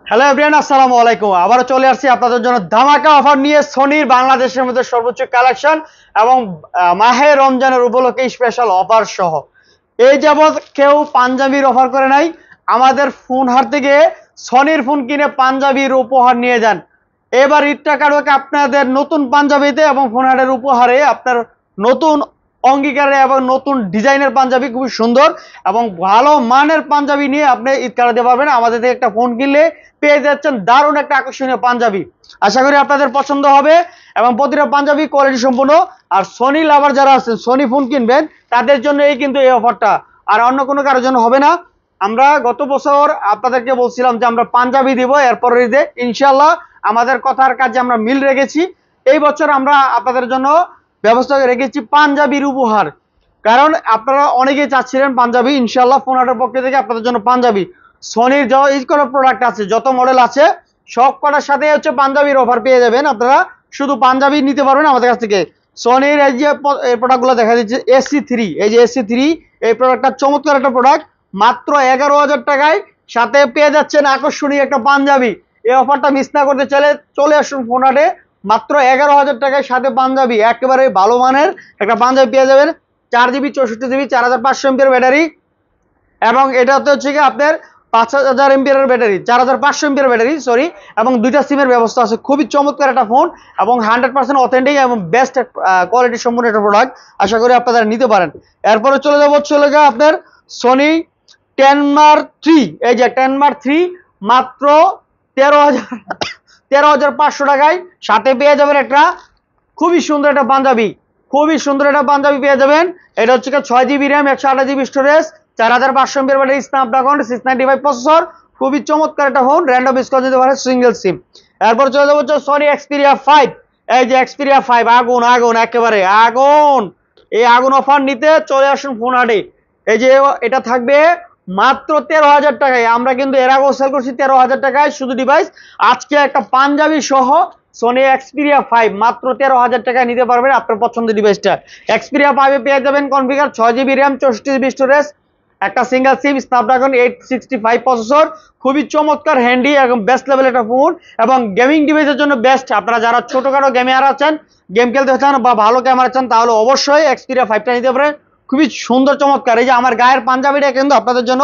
Hello everyone, আসসালামু আলাইকুম। আবারও চলে আসছি আপনাদের জন্য ধামাকা অফার নিয়ে সনির বাংলাদেশের মধ্যে সর্বোচ্চ কালেকশন এবং মাহে রমজানের উপলক্ষে স্পেশাল অফার সহ। এই যাবৎ কেউ পাঞ্জাবির অফার করে নাই। আমাদের ফোন হার থেকে সনির ফোন কিনে পাঞ্জাবির উপহার নিয়ে যান। এবার ঈদটা কাটুক আপনাদের নতুন পাঞ্জাবিতে এবং ফোন হারের উপহারে আপনার নতুন অঙ্গীকারে এবং নতুন ডিজাইনের পাঞ্জাবি খুবই সুন্দর এবং ভালো মানের পাঞ্জাবি নিয়ে আপনি ঈদ কাটাতে পারবেন। আমাদের থেকে একটা ফোন কিনলে পেয়ে যাচ্ছেন দারুণ একটা আকর্ষণীয় পাঞ্জাবি। আশা করি আপনাদের পছন্দ হবে এবং প্রতিটা পাঞ্জাবি কোয়ালিটি সম্পূর্ণ। আর সনি লাভার যারা আছেন, সনি ফোন কিনবেন, তাদের জন্য কিন্তু এই অফারটা, আর অন্য কোনো কারোর জন্য হবে না। আমরা গত বছর আপনাদেরকে বলছিলাম যে আমরা পাঞ্জাবি দিব এরপর ঈদে, ইনশাল্লাহ আমাদের কথার কাজে আমরা মিল রেখেছি। এই বছর আমরা আপনাদের জন্য ব্যবস্থা রেখেছি পাঞ্জাবির উপহার, কারণ আপনারা অনেকেই চাচ্ছিলেন পাঞ্জাবি। ইনশাল্লাহ ফোন হাটের পক্ষ থেকে আপনাদের জন্য পাঞ্জাবি, সনির যত কোনো প্রোডাক্ট আছে, যত মডেল আছে, সব কটার সাথে হচ্ছে পাঞ্জাবির অফার পেয়ে যাবেন। আপনারা শুধু পাঞ্জাবি নিতে পারবেন আমাদের কাছ থেকে। সনির এই যে প্রোডাক্টগুলো দেখা দিচ্ছে AC3, এই যে AC3 এই প্রোডাক্টটা চমৎকার একটা প্রোডাক্ট। মাত্র 11,000 টাকায় সাথে পেয়ে যাচ্ছেন আকর্ষণীয় একটা পাঞ্জাবি। এই অফারটা মিস না করতে চাইলে চলে আসুন ফোন হাটে। মাত্র 11,000 টাকায় সাথে পাঞ্জাবি, একেবারে ভালো মানের একটা পাঞ্জাবি পেয়ে যাবেন। 4GB 64GB 4500 এমপিয়ার ব্যাটারি, এবং এটাতে হচ্ছে কি আপনার 5000 এমপিয়ারের ব্যাটারি, 4500 এমপিয়ার ব্যাটারি সরি, এবং দুইটা সিমের ব্যবস্থা আছে। খুবই চমৎকার একটা ফোন এবং 100% অথেন্টিক এবং বেস্ট কোয়ালিটি সম্পূর্ণ একটা প্রোডাক্ট। আশা করি আপনারা নিতে পারেন। এরপরে চলে যাবো আপনার সনি টেনমার 3। এই যে টেনমার 3 মাত্র 13,500 টাকায় সাথে পেয়ে যাবেন একটা খুবই সুন্দর একটা পাঞ্জাবি। খুবই সুন্দর একটা পাঞ্জাবি পেয়ে যাবেন। এটা হচ্ছে 6GB RAM, 128GB storage, 4500 ampere battery, Snapdragon 695 processor. খুবই চমৎকার একটা ফোন, র্যান্ডম স্কোর দিতে পারে, সিঙ্গেল সিম। এরপর চলে যাবো সনি এক্সপিরিয়া 5। এই যে এক্সপিরিয়া 5 আগুন আগুন, একেবারে আগুন। এই আগুন অফার নিতে চলে আসুন ফোন হাটে। এই যে এটা থাকবে মাত্র 13,000 টাকায়। আমরা কিন্তু এর আগেও সেল করছি 13,000 টাকায় শুধু ডিভাইস। আজকে একটা পাঞ্জাবি সহ সনি এক্সপিরিয়া 5 মাত্র 13,000 টাকায় নিতে পারবেন আপনার পছন্দের ডিভাইসটা। এক্সপিরিয়া 5 এ পেয়ে যাবেন configure 6GB RAM, 64GB storage, একটা সিঙ্গেল সিম, স্ন্যাপড্রাগন 865 প্রসেসর। খুবই চমৎকার, হ্যান্ডি এবং বেস্ট লেভেল একটা ফোন এবং গেমিং ডিভাইসের জন্য বেস্ট। আপনারা যারা ছোটখাটো গেমার আছেন, গেম খেলতে চান বা ভালো ক্যামেরা চান, তাহলে অবশ্যই এক্সপিরিয়া 5টা নিতে পারেন। খুবই সুন্দর চমৎকার। এই যে আমার গায়ের পাঞ্জাবিটা কিন্তু আপনাদের জন্য,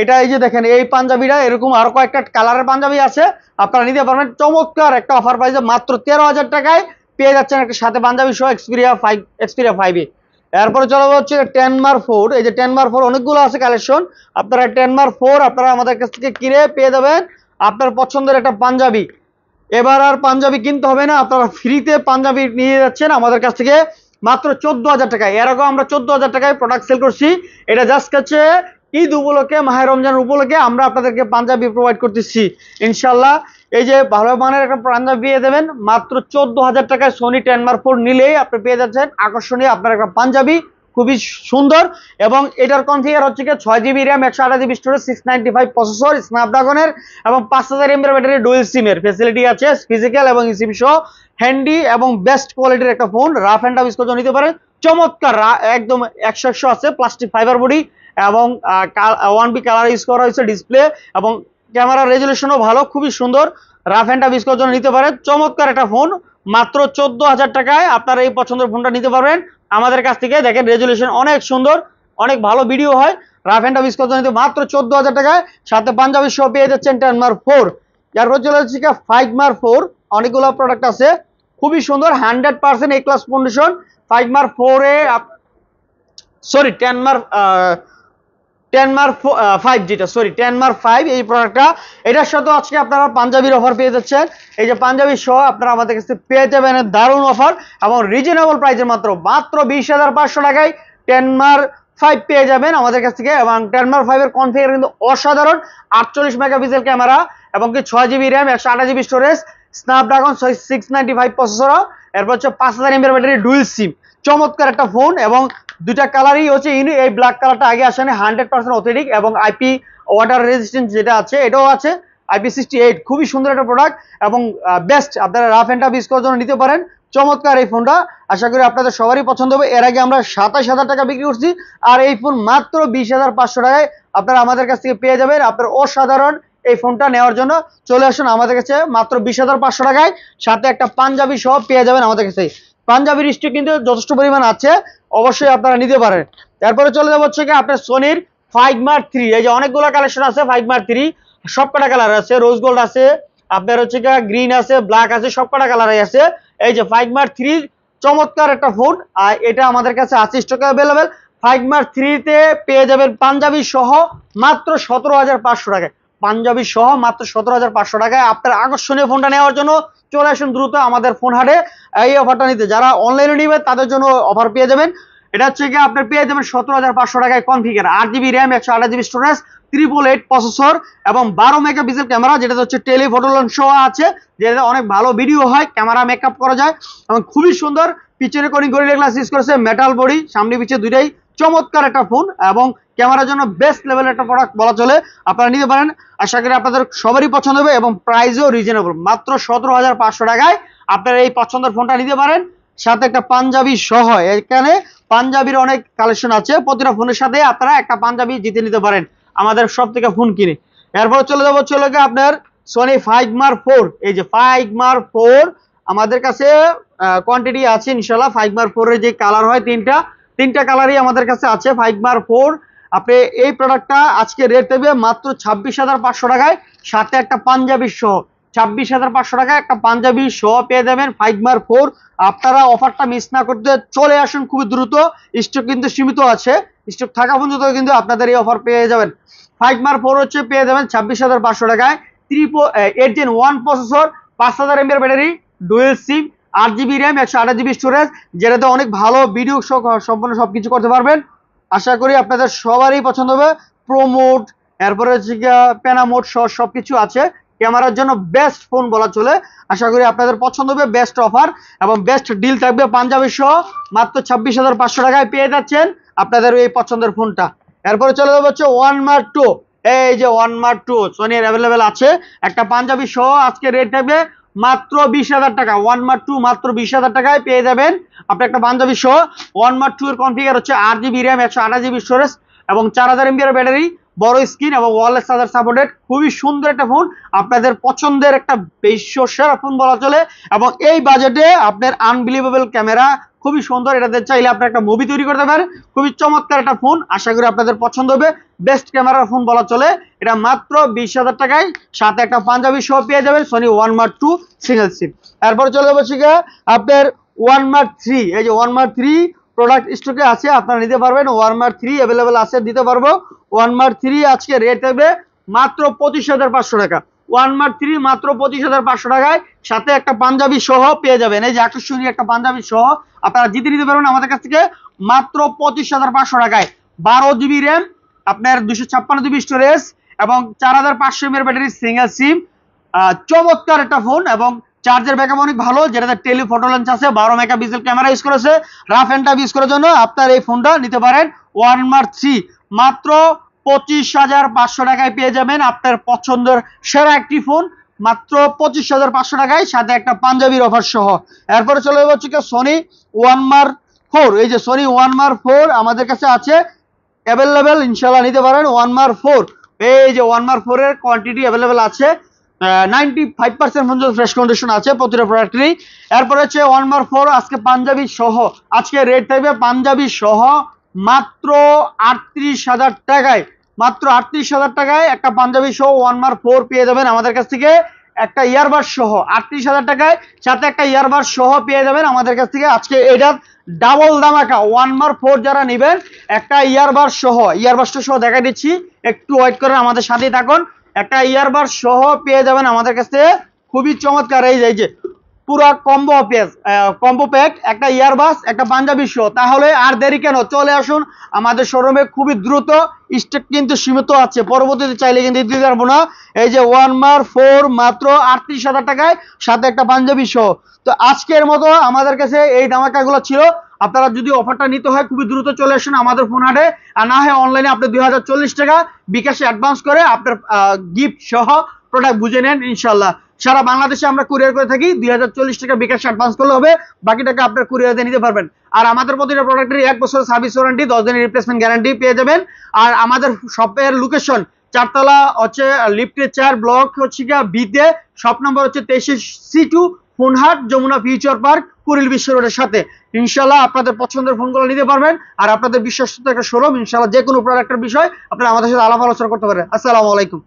এটা এই যে দেখেন এই পাঞ্জাবিটা, এরকম আরো কয়েকটা কালারের পাঞ্জাবি আছে, আপনারা নিতে পারবেন। চমৎকার একটা অফার পাইছে, মাত্র 13,000 টাকায় পেয়ে যাচ্ছেন একটা সাথে পাঞ্জাবি সহ এক্সপিরিয়া 5 এ। এরপরে চলে হচ্ছে টেনমার 4। এই যে টেনমার 4 অনেকগুলো আছে কালেকশন। আপনারা টেনমার 4 আপনারা আমাদের কাছ থেকে কিনে পেয়ে যাবেন আপনার পছন্দের একটা পাঞ্জাবি। এবার আর পাঞ্জাবি কিনতে হবে না, আপনারা ফ্রিতে পাঞ্জাবি নিয়ে যাচ্ছেন আমাদের কাছ থেকে মাত্র 14,000 টাকায়। এর আগে আমরা 14,000 টাকায় প্রোডাক্ট সেল করছি। এটা জাস্ট হচ্ছে ঈদ উপলক্ষে, মাহে রমজান উপলক্ষে আমরা আপনাদেরকে পাঞ্জাবি প্রোভাইড করতেছি ইনশাল্লাহ। এই যে ভালো মানের একটা পাঞ্জাবি পেয়ে যাবেন মাত্র 14,000 টাকায়। সনি টেনমার 4 নিলেই আপনি পেয়ে যাচ্ছেন আকর্ষণীয় আপনার একটা পাঞ্জাবি, খুবই সুন্দর। এবং এটার কনফিগার হচ্ছে 6GB RAM, 128GB storage, 695 processor, স্ন্যাপড্রাগনের এবং 5000 এমএএইচ ব্যাটারি, ডুয়েল সিমের ফ্যাসিলিটি আছে, ফিজিক্যাল এবং ইসিম সহ। হ্যান্ডি এবং বেস্ট কোয়ালিটির একটা phone, rough and tough use নিতে পারেন। চমৎকার, একদম 100 আছে, প্লাস্টিক ফাইবার বডি এবং 1B কালার ইউজ করা হয়েছে ডিসপ্লে, এবং ক্যামেরা রেজুলেশনও ভালো, খুবই সুন্দর। রাফ অ্যান্ড টাফ ইউজ করার জন্য নিতে পারেন। চমৎকার একটা ফোন, মাত্র 14,000 টাকায় আপনারা এই পছন্দের ফোনটা নিতে পারবেন আমাদের কাছ থেকে। দেখেন রেজুলেশন অনেক সুন্দর, অনেক ভালো ভিডিও হয়। রাফ অ্যান্ড টাফ ইউজ করার জন্য মাত্র 14,000 টাকায় সাথে পাঞ্জাবি সহ পেয়ে যাচ্ছেন টেনমার 4। এরপর চলে যাচ্ছে 5মার 4। অনেকগুলো প্রোডাক্ট আছে, খুবই সুন্দর, 100% এ ক্লাস কন্ডিশন। 5মার 4 এ সরি টেনমার 5, যেটা সরি টেনমার 5 এই প্রোডাক্টটা, এটার সাথে আজকে আপনারা পাঞ্জাবির অফার পেয়ে যাচ্ছেন। এই যে পাঞ্জাবি সহ আপনারা আমাদের কাছে পেয়ে যাবেন দারুণ অফার এবং রিজনেবল প্রাইসে মাত্র 20,500 টাকায় টেনমার 5 পেয়ে যাবেন আমাদের কাছ থেকে। এবং টেনমার 5 এর কনফিগার কিন্তু অসাধারণ, 48 মেগাপিক্সেল ক্যামেরা এবং 6GB RAM, 128GB storage, Snapdragon 695 processor, এরপর হচ্ছে 5000 এমএএইচ ব্যাটারি, ডুয়েল সিম। চমৎকার একটা ফোন এবং দুইটা কালারই হচ্ছে এই ব্ল্যাক কালারটা আগে আসেনি, 100% অথেন্টিক এবং আইপি ওয়াটার রেজিস্ট্যান্স যেটা আছে এটাও আছে, IP68। খুবই সুন্দর একটা প্রোডাক্ট এবং বেস্ট, আপনারা রাফ অ্যান্ড টাফ ইউজ করার জন্য নিতে পারেন। চমৎকার এই ফোনটা, আশা করি আপনাদের সবারই পছন্দ হবে। এর আগে আমরা 27,000 টাকা বিক্রি করছি, আর এই ফোন মাত্র 20,500 টাকায় আপনারা আমাদের কাছ থেকে পেয়ে যাবেন আপনার অসাধারণ এই ফোনটা নেওয়ার জন্য চলে আসুন আমাদের কাছে মাত্র 20,500 টাকায়, সাথে একটা পাঞ্জাবি সহ পেয়ে যাবেন আমাদের কাছে। পাঞ্জাবির স্টক কিন্তু যথেষ্ট পরিমাণ আছে, অবশ্যই আপনারা নিতে পারেন। তারপরে চলে যাবো হচ্ছে কি আপনার সোনির ফাইগমার 3। এই যে অনেকগুলো কালেকশন আছে ফাইগমার 3, সবকটা কালার আছে, রোজ গোল্ড আছে, আপনার হচ্ছে কি গ্রিন আছে, ব্ল্যাক আছে, সবকটা কালারই আছে। এই যে ফাইগমার 3 চমৎকার একটা ফোন, আর এটা আমাদের কাছে আছে স্টকে অ্যাভেলেবেল। ফাইগমার 3 তে পেয়ে যাবেন পাঞ্জাবি সহ মাত্র 17,500 টাকায়। পাঞ্জাবি সহ মাত্র 17,500 টাকায় আপনার আকর্ষণীয় ফোনটা নেওয়ার জন্য চলে আসুন দ্রুত আমাদের ফোন হাটে এই অফারটা নিতে। যারা অনলাইনে নেবেন তাদের জন্য অফার পেয়ে যাবেন। এটা হচ্ছে কি আপনার পেয়ে যাবেন 17,500 টাকায় configure 8GB RAM 128GB storage 888 processor এবং 12 মেগাপিক্সেল ক্যামেরা, যেটা হচ্ছে টেলিফটো লেন্স সহ আছে, যেটা অনেক ভালো ভিডিও হয়, ক্যামেরা মেকআপ করা যায় এবং খুবই সুন্দর। পিছনে কোনিং গরিলা গ্লাস ইউজ করেছে, মেটাল বডি, সামনে পিছে দুইটাই চমৎকার একটা ফোন এবং ক্যামেরার জন্য বেস্ট লেভেলের একটা প্রোডাক্ট বলা চলে। আপনারা নিতে পারেন, আশা করি আপনাদের সবারই পছন্দ হবে এবং প্রাইসও রিজনেবল। মাত্র 17,500 টাকায় আপনারা এই পছন্দের ফোনটা নিতে পারেন, সাথে একটা পাঞ্জাবি সহ। এখানে পাঞ্জাবির অনেক কালেকশন আছে, প্রতিটা ফোনের সাথে আপনারা একটা পাঞ্জাবি জিতে নিতে পারেন আমাদের সব থেকে ফোন কিনে। এরপর চলে যাবো আপনার সোনি ফাইগমার 4। এই যে ফাইগমার 4 আমাদের কাছে কোয়ান্টিটি আছে ইনশাল্লাহ। ফাইগমার 4 এর যে কালার হয় তিনটা কালারই আমাদের কাছে আছে ফাইগমার 4। আপনি এই প্রোডাক্টটা আজকে রেট দেবে মাত্র 26,500 টাকায়, সাথে একটা পাঞ্জাবি সহ। 26,500 টাকায় একটা পাঞ্জাবি সহ পেয়ে যাবেন ফাইগমার 4। আপনারা অফারটা মিস না করতে চলে আসুন খুবই দ্রুত, স্টক কিন্তু সীমিত আছে, স্টক থাকা পর্যন্ত কিন্তু আপনাদের এই অফার পেয়ে যাবেন। ফাইগমার 4 হচ্ছে পেয়ে যাবেন 26,500 টাকায়। 8 Gen 1 processor, 5000 mAh battery, dual SIM, 8GB RAM 128GB storage, যেটাতে অনেক ভালো ভিডিও সম্পূর্ণ সবকিছু করতে পারবেন। আশা করি আপনাদের সবারই পছন্দ হবে। প্রোমোড, এরপরে হচ্ছে প্যানামোড সহ সবকিছু আছে, ক্যামেরার জন্য বেস্ট ফোন বলা চলে। আশা করি আপনাদের পছন্দ হবে। বেস্ট অফার এবং বেস্ট ডিল থাকবে পাঞ্জাবি সহ মাত্র 26,500 টাকায় পেয়ে যাচ্ছেন আপনাদের এই পছন্দের ফোনটা। এরপরে চলে যাবো হচ্ছে ওয়ানমার 2। এই যে ওয়ানমার 2 সোনির অ্যাভেলেবেল আছে, একটা পাঞ্জাবি সহ আজকে রেট থাকবে মাত্র 20,000 টাকা। ওয়ানমার 2 মাত্র 20,000 টাকায় পেয়ে যাবেন আপনি একটা পাঞ্জাবি সহ। ওয়ানমার 2 এর কনফিগার হচ্ছে 8GB র্যাম 128GB স্টোরেজ এবং 4000 mAh ব্যাটারি, বড় স্ক্রিন এবং ওয়্যারলেস চার্জার সাপোর্টেড। খুবই সুন্দর একটা ফোন, আপনাদের পছন্দের একটা বিশ্ব সেরা ফোন বলা চলে এবং এই বাজেটে আপনার আনবিলিভেবল ক্যামেরা, খুবই সুন্দর। এটাতে চাইলে আপনি একটা মুভি তৈরি করতে পারেন। খুবই চমৎকার একটা ফোন, আশা করি আপনাদের পছন্দ হবে। বেস্ট ক্যামেরার ফোন বলা চলে। এটা মাত্র 20,000 টাকায়, সাথে একটা পাঞ্জাবি সহ পেয়ে যাবেন সোনি ওয়ানমার 2 সিঙ্গেল সিম। এরপর চলে যাবো আপনার ওয়ানমার 3। এই যে ওয়ানমার 3 প্রোডাক্ট স্টকে আছে, আপনারা নিতে পারবেন। ওয়ানমার 3 অ্যাভেলেবেল আছে, দিতে পারবো। ওয়ানমার 3 আজকে রেট থাকবে মাত্র 25,500 টাকা। ওয়ানমার 3 মাত্র 25,500 টাকায়, সাথে একটা পাঞ্জাবি সহ পেয়ে যাবেন। এই যে আকর্ষণীয় একটা পাঞ্জাবি সহ আপনারা জিতে নিতে পারবেন আমাদের কাছ থেকে মাত্র 25,500 টাকায়। 12GB র্যাম, আপনার 256GB স্টোরেজ এবং 4500 mAh ব্যাটারি, সিঙ্গেল সিম, চমৎকার একটা ফোন এবং চার্জের ব্যাকআপ অনেক ভালো, যেটাতে টেলিফটো লেন্স আছে, 12 মেগাপিক্সেল ক্যামেরা ইউজ করেছে। রাফ এন্ড টাফ ইউজ করার জন্য আপনার এই ফোনটা নিতে পারেন। ওয়ানমার 3 মাত্র 25,500 টাকায় পেয়ে যাবেন আপনার পছন্দের সেরা একটি ফোন মাত্র 25,500 টাকায়, সাথে একটা পাঞ্জাবির অফার সহ। এরপরে চলে যাচ্ছে সোনি ওয়ানমার 4। এই যে সোনি ওয়ানমার 4 আমাদের কাছে আছে অ্যাভেলেবেল, ইনশাল্লাহ নিতে পারেন। ওয়ানমার 4, এই যে ওয়ানমার 4 এর কোয়ান্টিটি অ্যাভেলেবেল আছে, 95% পর্যন্ত ফ্রেশ কন্ডিশন আছে প্রতিটা প্রোডাক্টেরই। এরপরে হচ্ছে ওয়ানমার 4 আজকে পাঞ্জাবি সহ, আজকে রেট থাকবে পাঞ্জাবি সহ মাত্র 38,000 টাকায়। মাত্র 38,000 টাকায় একটা পাঞ্জাবি সহ ওয়ানমার 4 পেয়ে যাবেন আমাদের কাছ থেকে, একটা ইয়ারবাড সহ। 38,000 টাকায় সাথে একটা ইয়ারবাড সহ পেয়ে যাবেন আমাদের কাছ থেকে আজকে। এটার ডাবল ধামাকা। ওয়ানমার 4 যারা নেবেন একটা ইয়ারবাড সহ, ইয়ারবাডটা সহ দেখা দিচ্ছি, একটু ওয়েট করেন, আমাদের সাথেই থাকুন। একটা ইয়ারবাড সহ পেয়ে যাবেন আমাদের কাছে, খুবই চমৎকার। এই যে পুরো কম্বো প্যাক, একটা ইয়ারবাস, একটা পাঞ্জাবি সহ। তাহলে আর দেরি কেন, চলে আসুন আমাদের শোরুমে খুবই দ্রুত, স্টক কিন্তু সীমিত আছে, পরবর্তীতে চাইলে কিন্তু দিতে পারবো না। এই যে ওয়ানমার 4 মাত্র 38,000 টাকায়, সাথে একটা পাঞ্জাবি সহ। তো আজকের মতো আমাদের কাছে এই ধামাকাগুলো ছিল। আপনারা যদি অফারটা নিতে হয় খুবই দ্রুত চলে আসুন আমাদের ফোন হাটে, আর না হয় অনলাইনে আপনি 2040 টাকা বিকাশে অ্যাডভান্স করে আপনার গিফট সহ প্রোডাক্ট বুঝে নেন। ইনশাল্লাহ সারা বাংলাদেশে আমরা কুরিয়ার করে থাকি। 2040 টাকা বিকাশে অ্যাডভান্স করলে হবে, বাকি টাকা আপনার কুরিয়ারে নিতে পারবেন। আর আমাদের প্রতিটা প্রোডাক্টের 1 বছরের সার্ভিস ওয়ারেন্টি, 10 দিনের রিপ্লেসমেন্ট গ্যারান্টি পেয়ে যাবেন। আর আমাদের শপের লোকেশন চারতলা হচ্ছে লিফটের 4 ব্লক হচ্ছে গিয়া বিতে, শপ নাম্বার হচ্ছে 23C2, Phone Hut Jamuna future park, Kuril Bishwa রোডের সাথে। ইনশাল্লাহ আপনাদের পছন্দের ফোনগুলো নিতে পারবেন, আর আপনাদের বিশ্বস্ত একটা শোরুম। ইনশাল্লাহ যে কোনো প্রোডাক্টের বিষয় আপনারা আমাদের সাথে আলাপ আলোচনা করতে পারেন। আসসালামু আলাইকুম।